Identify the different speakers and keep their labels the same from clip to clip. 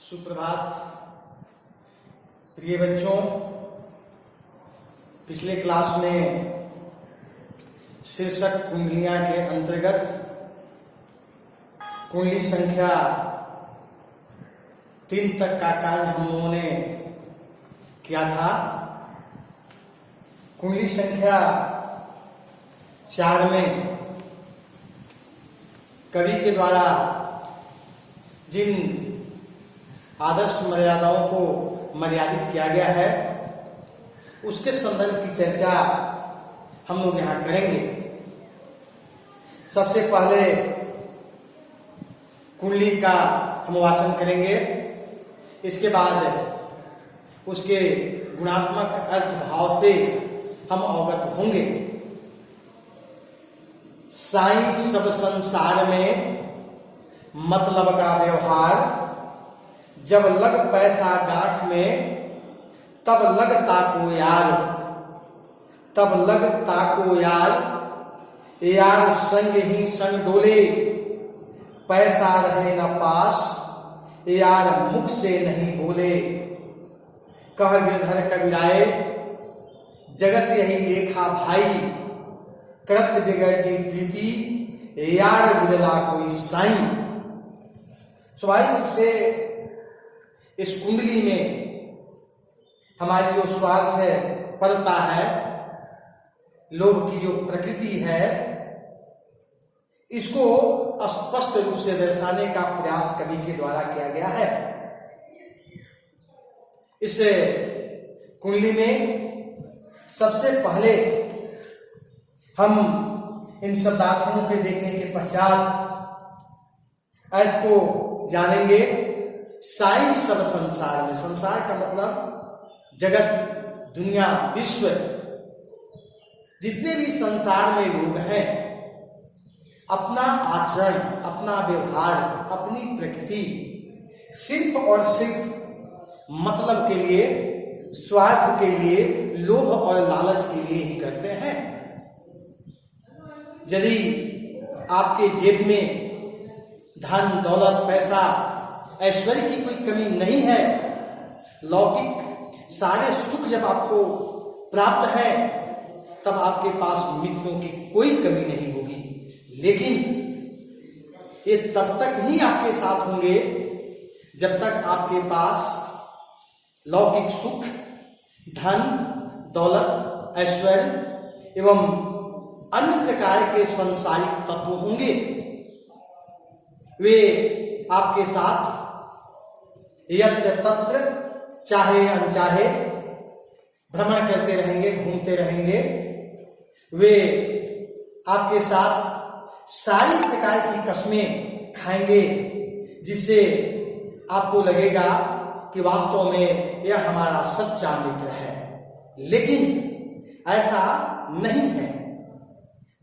Speaker 1: सुप्रभात प्रिय बच्चों। पिछले क्लास में शीर्षक कुंडलियां के अंतर्गत कुंडली संख्या 3 तक का कार्य हम लोगों ने किया था। कुंडली संख्या 4 में कवि के द्वारा जिन आदर्श मर्यादाओं को मर्यादित किया गया है उसके संदर्भ की चर्चा हम लोग यहाँ करेंगे। सबसे पहले कुंडली का हम वाचन करेंगे, इसके बाद उसके गुणात्मक अर्थ भाव से हम अवगत होंगे। साईं सब संसार में मतलब का व्यवहार, जब लग पैसा गांठ में तब लगता को यार, तब लगता को यार, यार संग ही संग डोले, पैसा रहे न पास, यार मुख से नहीं बोले। कह गिरधर कबीराए, जगत यही लेखा भाई, करत बिगड़ जी प्रीति, यार बिरला कोई साईं। स्वाभाविक रूप से इस कुंडली में हमारी जो स्वार्थ है, परता है, लोभ की जो प्रकृति है, इसको स्पष्ट रूप से दर्शाने का प्रयास कवि के द्वारा किया गया है। इस कुंडली में सबसे पहले हम इन शब्दार्थों के देखने के पश्चात अर्थ को जानेंगे। साईं सब संसार में, संसार का मतलब जगत, दुनिया, विश्व, जितने भी संसार में लोग हैं, अपना आचरण, अपना व्यवहार, अपनी प्रकृति सिर्फ और सिर्फ मतलब के लिए, स्वार्थ के लिए, लोभ और लालच के लिए ही करते हैं। यदि आपके जेब में धन, दौलत, पैसा, ऐश्वर्य की कोई कमी नहीं है, लौकिक सारे सुख जब आपको प्राप्त है, तब आपके पास मित्रों की कोई कमी नहीं होगी। लेकिन ये तब तक ही आपके साथ होंगे जब तक आपके पास लौकिक सुख, धन, दौलत, ऐश्वर्य एवं अन्य प्रकार के सांसारिक तत्व होंगे। वे आपके साथ यत्र तत्र, चाहे अनचाहे, भ्रमण करते रहेंगे, घूमते रहेंगे। वे आपके साथ सारी प्रकार की कस्में खाएंगे, जिससे आपको लगेगा कि वास्तव में यह हमारा सच्चा मित्र है। लेकिन ऐसा नहीं है।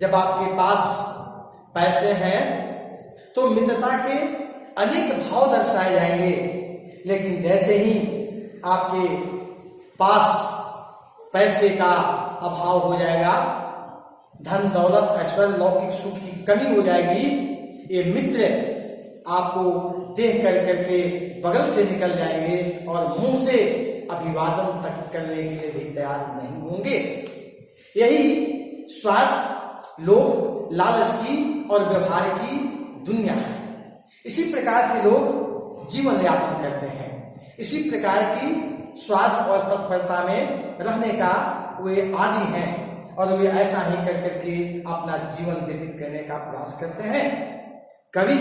Speaker 1: जब आपके पास पैसे हैं तो मित्रता के अनेक भाव दर्शाए जाएंगे, लेकिन जैसे ही आपके पास पैसे का अभाव हो जाएगा, धन, दौलत, ऐश्वर्य, लौकिक सुख की कमी हो जाएगी, ये मित्र आपको देख कर करके बगल से निकल जाएंगे और मुंह से अभिवादन तक करने के लिए भी तैयार नहीं होंगे। यही स्वार्थ, लोभ, लालच की और व्यवहार की दुनिया है। इसी प्रकार से लोग जीवन यापन करते हैं। इसी प्रकार की स्वार्थ और तत्परता में रहने का वे आदी हैं और वे ऐसा ही कर करके अपना जीवन व्यतीत करने का प्रयास करते हैं। कवि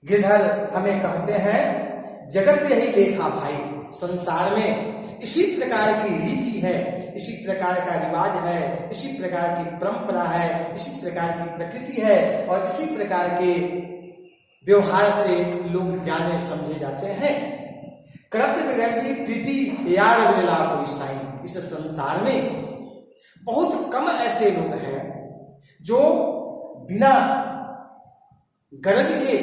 Speaker 1: गिरधर हमें कहते हैं, जगत यही लेखा भाई, संसार में इसी प्रकार की रीति है, इसी प्रकार का रिवाज है, इसी प्रकार की परंपरा है, इसी प्रकार की प्रकृति है और इसी प्रकार के व्यवहार से लोग जाने समझे जाते हैं। करत बिगड़ जी प्रीति, यार बिरला कोई साईं। इस संसार में बहुत कम ऐसे लोग हैं जो बिना गरज के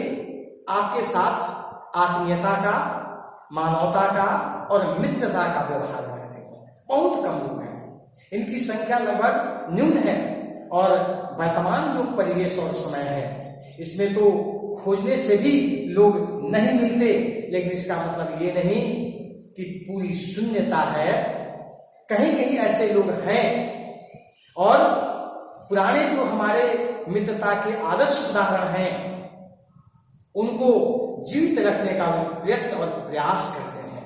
Speaker 1: आपके साथ आत्मीयता का, मानवता का और मित्रता का व्यवहार करते हैं। बहुत कम लोग हैं, इनकी संख्या लगभग न्यून है। और वर्तमान जो परिवेश और समय है, इसमें तो खोजने से भी लोग नहीं मिलते, लेकिन इसका मतलब ये नहीं कि पूरी शून्यता है। कहीं कहीं ऐसे लोग हैं और पुराने जो हमारे मित्रता के आदर्श उदाहरण हैं उनको जीवित रखने का वे प्रयत्न और प्रयास करते हैं।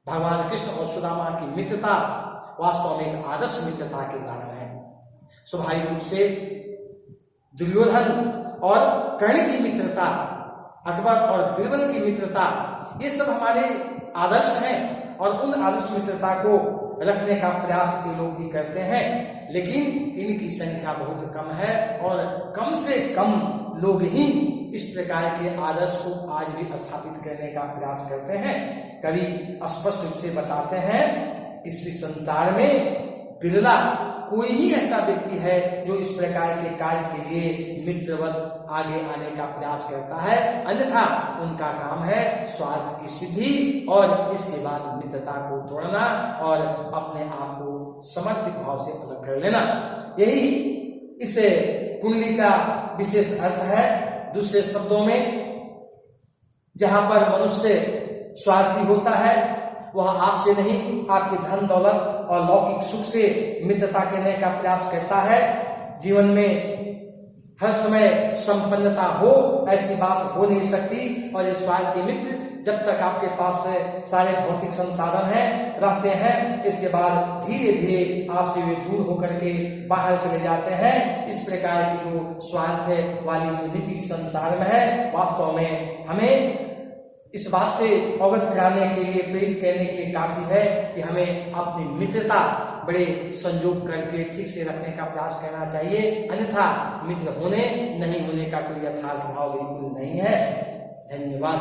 Speaker 1: भगवान कृष्ण और सुदामा की मित्रता वास्तव में एक आदर्श मित्रता के उदाहरण है। स्वाभाविक रूप से दुर्योधन और कर्ण की मित्रता, अकबर और बीरबल की मित्रता, ये सब हमारे आदर्श हैं और उन आदर्श मित्रता को रखने का प्रयास ये लोग ही करते हैं, लेकिन इनकी संख्या बहुत कम है और कम से कम लोग ही इस प्रकार के आदर्श को आज भी स्थापित करने का प्रयास करते हैं। कवि स्पष्ट रूप से बताते हैं कि इस संसार में बिरला कोई ही ऐसा व्यक्ति है जो इस प्रकार के कार्य के लिए मित्रवत आगे आने का प्रयास करता है, अन्यथा उनका काम है स्वार्थ की सिद्धि और इसके बाद मित्रता को तोड़ना और अपने आप को समर्पित भाव से अलग कर लेना। यही इस कुंडली का विशेष अर्थ है। दूसरे शब्दों में, जहां पर मनुष्य स्वार्थी होता है वह आपसे नहीं, आपके धन दौलत और लौकिक सुख से मित्रता करने का प्रयास करता है। जीवन में हर समय संपन्नता हो ऐसी बात हो नहीं सकती, और इस स्वार्थी मित्र जब तक आपके पास सारे भौतिक संसाधन हैं रहते हैं, इसके बाद धीरे धीरे आपसे वे दूर होकर के बाहर चले जाते हैं। इस प्रकार की जो स्वार्थ वाली जो नीति संसार में है, वास्तव में हमें इस बात से अवगत कराने के लिए, प्रेरित करने के लिए काफी है कि हमें अपनी मित्रता बड़े संजोग करके ठीक से रखने का प्रयास करना चाहिए, अन्यथा मित्र होने नहीं होने का कोई यथार्थ भाव बिल्कुल नहीं है। धन्यवाद।